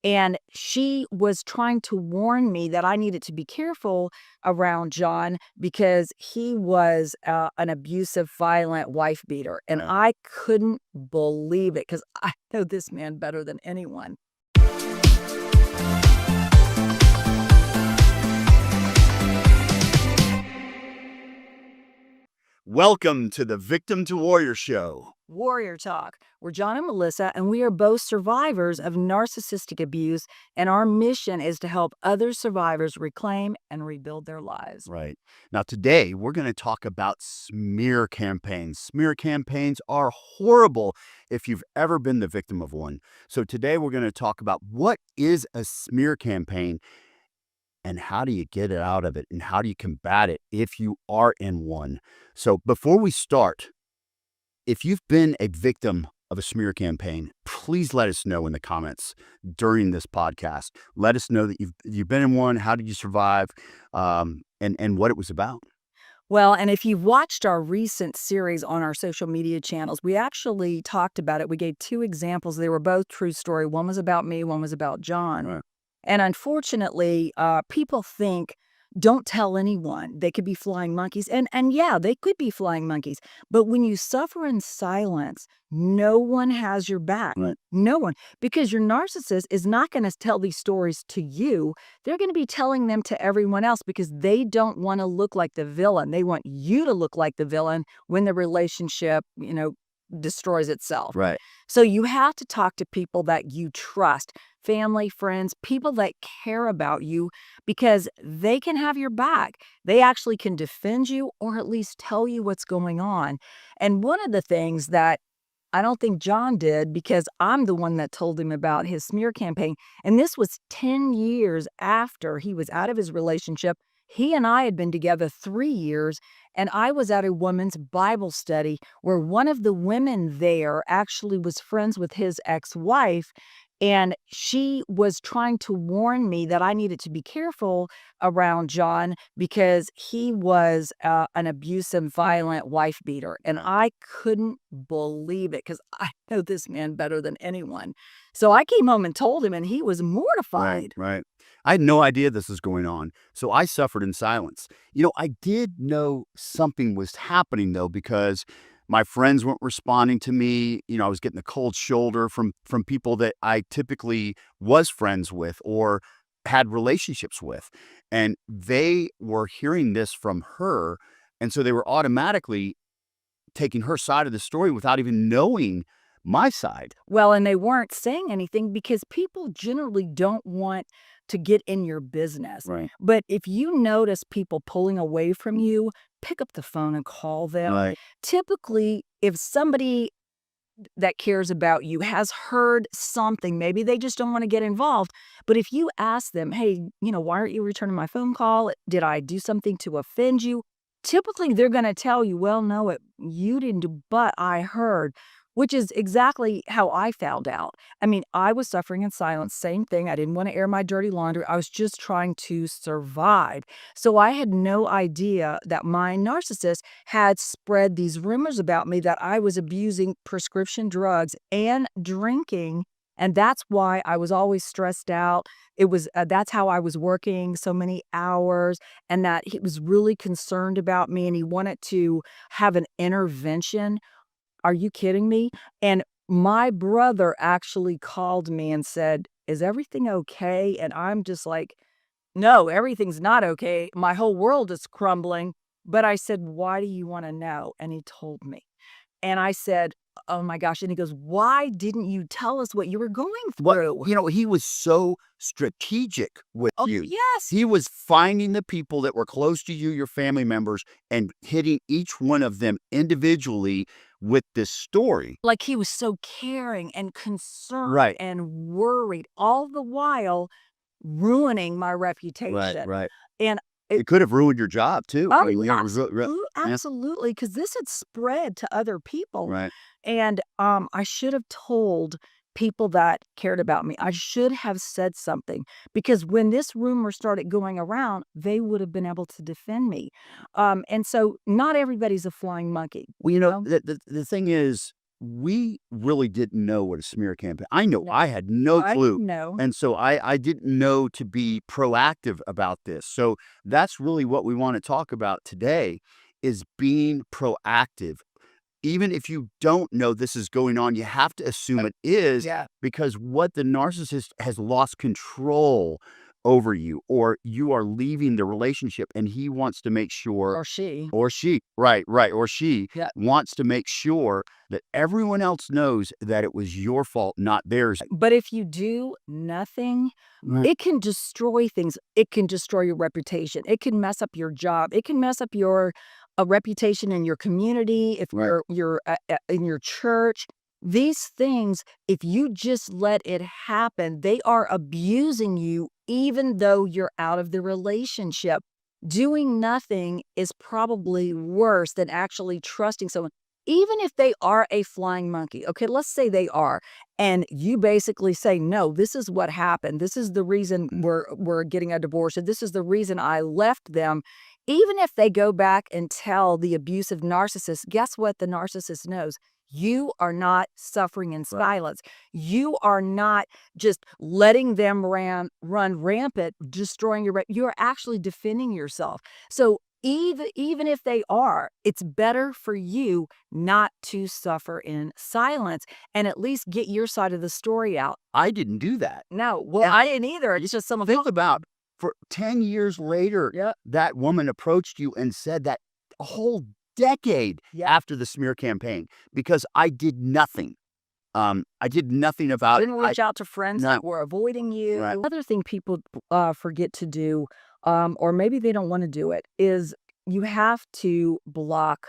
And she was trying to warn me that I needed to be careful around John because he was an abusive, violent wife beater. And Right. I couldn't believe it because I know this man better than anyone. Welcome to the Victim to Warrior Show. Warrior Talk. We're John and Melissa, and we are both survivors of narcissistic abuse, and our mission is to help other survivors reclaim and rebuild their lives. Right. Now, today we're going to talk about smear campaigns. Smear campaigns are horrible if you've ever been the victim of one. So today we're going to talk about what is a smear campaign and how do you get it out of it and how do you combat it if you are in one. So before we start, if you've been a victim of a smear campaign, please let us know in the comments during this podcast. Let us know that you've been in one. How did you survive, and what it was about. Well, and if you've watched our recent series on our social media channels, we actually talked about it. We gave two examples. They were both true story. One was about me, one was about John. Right. And unfortunately, people think, don't tell anyone. They could be flying monkeys. And yeah, they could be flying monkeys. But when you suffer in silence, no one has your back. Right. No one. Because your narcissist is not going to tell these stories to you. They're going to be telling them to everyone else because they don't want to look like the villain. They want you to look like the villain when the relationship, destroys itself. Right. So you have to talk to people that you trust, family, friends, people that care about you because they can have your back. They actually can defend you or at least tell you what's going on. And one of the things that I don't think John did, because I'm the one that told him about his smear campaign, and this was 10 years after he was out of his relationship. He and I had been together 3 years, and I was at a women's Bible study where one of the women there actually was friends with his ex-wife, and she was trying to warn me that I needed to be careful around John because he was an abusive, violent wife beater. And I couldn't believe it because I know this man better than anyone. So I came home and told him, and he was mortified. Right. I had no idea this was going on, so I suffered in silence. I did know something was happening though, because my friends weren't responding to me. I was getting the cold shoulder from people that I typically was friends with or had relationships with, and they were hearing this from her, and so they were automatically taking her side of the story without even knowing my side. Well, and they weren't saying anything because people generally don't want to get in your business. Right. But if you notice people pulling away from you, pick up the phone and call them. Right. Typically, if somebody that cares about you has heard something, maybe they just don't want to get involved. But if you ask them, hey, why aren't you returning my phone call? Did I do something to offend you? Typically, they're going to tell you, well, no, you didn't do, but I heard, which is exactly how I found out. I mean, I was suffering in silence, same thing. I didn't want to air my dirty laundry. I was just trying to survive. So I had no idea that my narcissist had spread these rumors about me that I was abusing prescription drugs and drinking. And that's why I was always stressed out. That's how I was working so many hours, and that he was really concerned about me and he wanted to have an intervention. Are you kidding me? And my brother actually called me and said, is everything okay? And I'm just like, no, everything's not okay. My whole world is crumbling. But I said, why do you want to know? And he told me. And I said, oh my gosh. And he goes, why didn't you tell us what you were going through? He was so strategic with Oh, you. yes. He was finding the people that were close to you, your family members, and hitting each one of them individually with this story. Like he was so caring and concerned Right. and worried, all the while ruining my reputation. Right. And It could have ruined your job too. oh, I mean, yeah. absolutely, because this had spread to other people. Right. And I should have told people that cared about me. I should have said something because when this rumor started going around, they would have been able to defend me. And so not everybody's a flying monkey. Well, you know? the thing is, we really didn't know what a smear campaign. I know I had no I clue. know. And so I didn't know to be proactive about this. So that's really what we want to talk about today is being proactive. Even if you don't know this is going on, you have to assume it is Yeah. because what the narcissist has lost control over you, or you are leaving the relationship and he wants to make sure, Or she. or she, right, or she Yeah. wants to make sure that everyone else knows that it was your fault, not theirs. But if you do nothing, Right. it can destroy things. It can destroy your reputation. It can mess up your job. It can mess up your reputation in your community, if Right. you're in your church. These things, if you just let it happen, they are abusing you even though you're out of the relationship. Doing nothing is probably worse than actually trusting someone. Even if they are a flying monkey, okay, let's say they are, and you basically say, "No, this is what happened. This is the reason we're getting a divorce, and this is the reason I left them." Even if they go back and tell the abusive narcissist, guess what the narcissist knows? You are not suffering in Right. silence. You are not just letting them run rampant, destroying you're actually defending yourself. So even if they are, it's better for you not to suffer in silence and at least get your side of the story out. I didn't do that. No, well, And I didn't either. It's just some of think about for 10 years later, Yep. that woman approached you and said that a whole decade Yeah. after the smear campaign because I did nothing. I did nothing about it. Didn't reach out to friends No. that were avoiding you. Right. Another thing people forget to do, or maybe they don't want to do it, is you have to block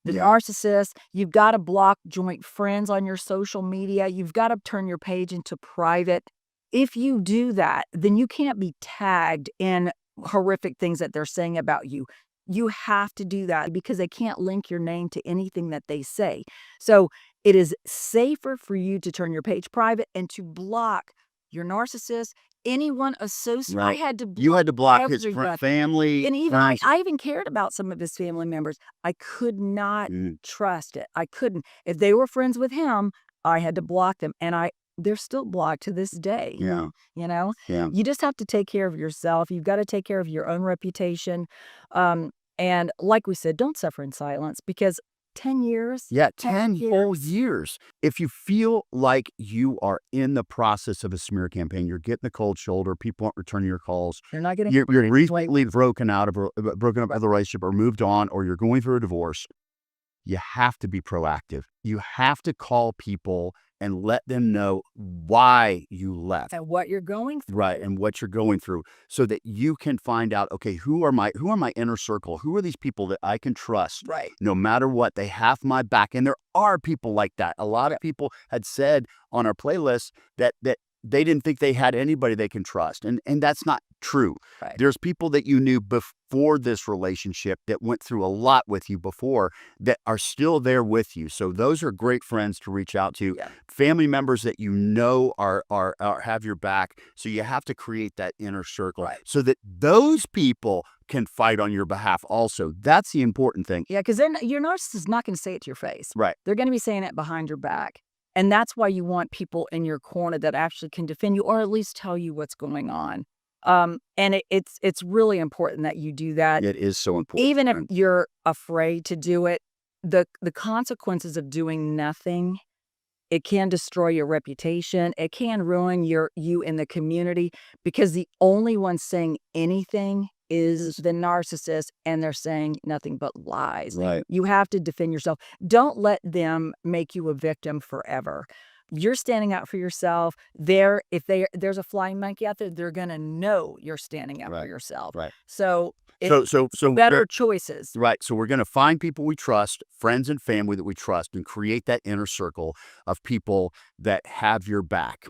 the Yeah. narcissist. You've got to block joint friends on your social media. You've got to turn your page into private. If you do that, then you can't be tagged in horrific things that they're saying about you. You have to do that because they can't link your name to anything that they say. So it is safer for you to turn your page private and to block your narcissist, anyone associated. I Right. had to You block had to block his everybody. family. And even friends. I even cared about some of his family members. I could not Mm, trust it. I couldn't. If they were friends with him, I had to block them, and they're still blocked to this day. yeah. You know, Yeah. you just have to take care of yourself. You've got to take care of your own reputation. And like we said, don't suffer in silence because 10 years, Yeah, 10 10 whole years. years. If you feel like you are in the process of a smear campaign, you're getting the cold shoulder, people aren't returning your calls, You're not getting you're recently broken up out of the relationship or moved on, or you're going through a divorce, you have to be proactive. You have to call people and let them know why you left. at what you're going through. Right, and what you're going through so that you can find out, okay, who are my inner circle? Who are these people that I can trust? Right. No matter what, they have my back. And there are people like that. A lot of people had said on our playlist that they didn't think they had anybody they can trust. And that's not true. Right. There's people that you knew before this relationship that went through a lot with you before that are still there with you. So those are great friends to reach out to. Yeah. Family members that you know are have your back. So you have to create that inner circle Right. so that those people can fight on your behalf also. That's the important thing. Yeah, because your narcissist is not going to say it to your face. Right. They're going to be saying it behind your back. And that's why you want people in your corner that actually can defend you or at least tell you what's going on. And it's really important that you do that. It is so important. Even if you're afraid to do it, the consequences of doing nothing, it can destroy your reputation. It can ruin you in the community because the only one saying anything is the narcissist, and they're saying nothing but lies. Right. You have to defend yourself. Don't let them make you a victim forever. You're standing out for yourself. If there's a flying monkey out there, they're gonna know you're standing up for Right. yourself. Right. So it's So better choices. right. So we're going to find people we trust, friends and family that we trust, and create that inner circle of people that have your back.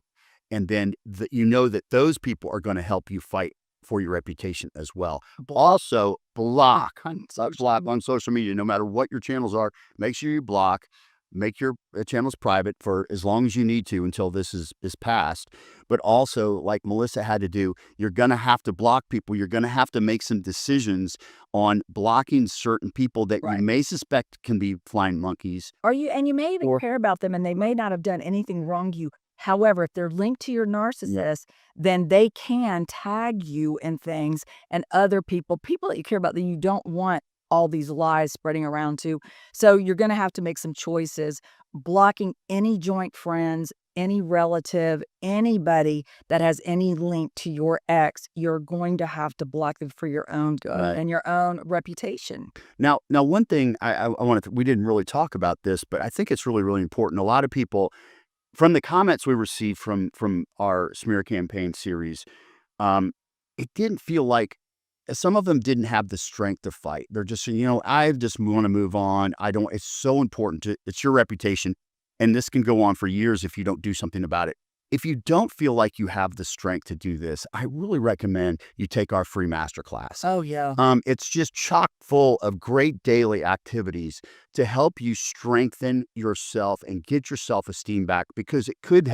And then you know that those people are going to help you fight for your reputation as well. Also, block on social media, no matter what your channels are. Make sure you block. make your channels private for as long as you need to until this is passed. But also, like Melissa had to do, you're going to have to block people. You're going to have to make some decisions on blocking certain people that you Right. may suspect can be flying monkeys. And you may even Or care about them and they may not have done anything wrong to you. However, if they're linked to your narcissist, then they can tag you in things and other people that you care about that you don't want all these lies spreading around to. So you're going to have to make some choices, blocking any joint friends, any relative, anybody that has any link to your ex. You're going to have to block them for your own good Right. and your own reputation. Now, one thing I wanted to, we didn't really talk about this, but I think it's really, really important. A lot of people, from the comments we received from our smear campaign series, it didn't feel like some of them didn't have the strength to fight. They're just saying, I just want to move on. I don't. It's so important it's your reputation, and this can go on for years if you don't do something about it. If you don't feel like you have the strength to do this, I really recommend you take our free masterclass. Oh, yeah. It's just chock full of great daily activities to help you strengthen yourself and get your self-esteem back, because it could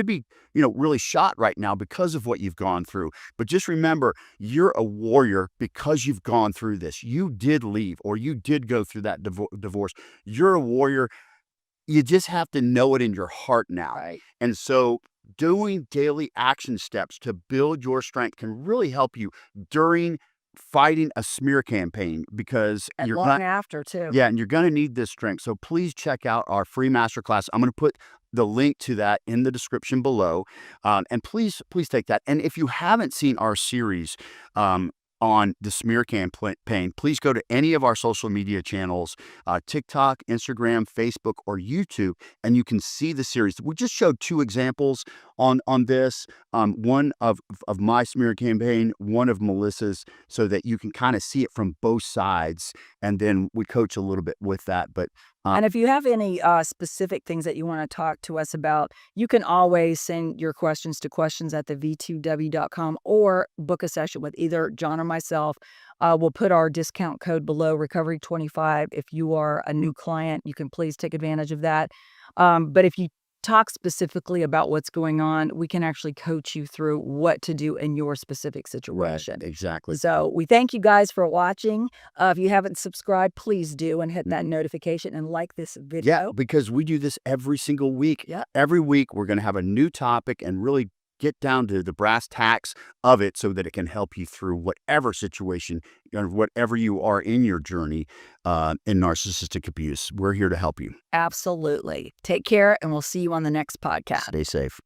be, really shot right now because of what you've gone through. But just remember, you're a warrior because you've gone through this. You did leave, or you did go through that divorce. You're a warrior. You just have to know it in your heart now. Right. And so doing daily action steps to build your strength can really help you during fighting a smear campaign, because And you're long not, after, too. and you're going to need this strength. So please check out our free masterclass. I'm going to put the link to that in the description below. And please take that. And if you haven't seen our series, on the smear campaign, please go to any of our social media channels, TikTok, Instagram, Facebook, or YouTube, and you can see the series. We just showed 2 examples on this, one of my smear campaign, one of Melissa's, so that you can kind of see it from both sides, and then we coach a little bit with that. But And if you have any specific things that you want to talk to us about, you can always send your questions to questions@v2w.com or book a session with either John or myself. We'll put our discount code below, Recovery25. If you are a new client, you can please take advantage of that. But if you talk specifically about what's going on, we can actually coach you through what to do in your specific situation. exactly. So we thank you guys for watching. If you haven't subscribed, please do, and hit that notification and like this video. Yeah, because we do this every single week. Yeah. Every week, we're going to have a new topic and really get down to the brass tacks of it, so that it can help you through whatever situation or whatever you are in your journey in narcissistic abuse. We're here to help you. Absolutely. Take care, and we'll see you on the next podcast. Stay safe.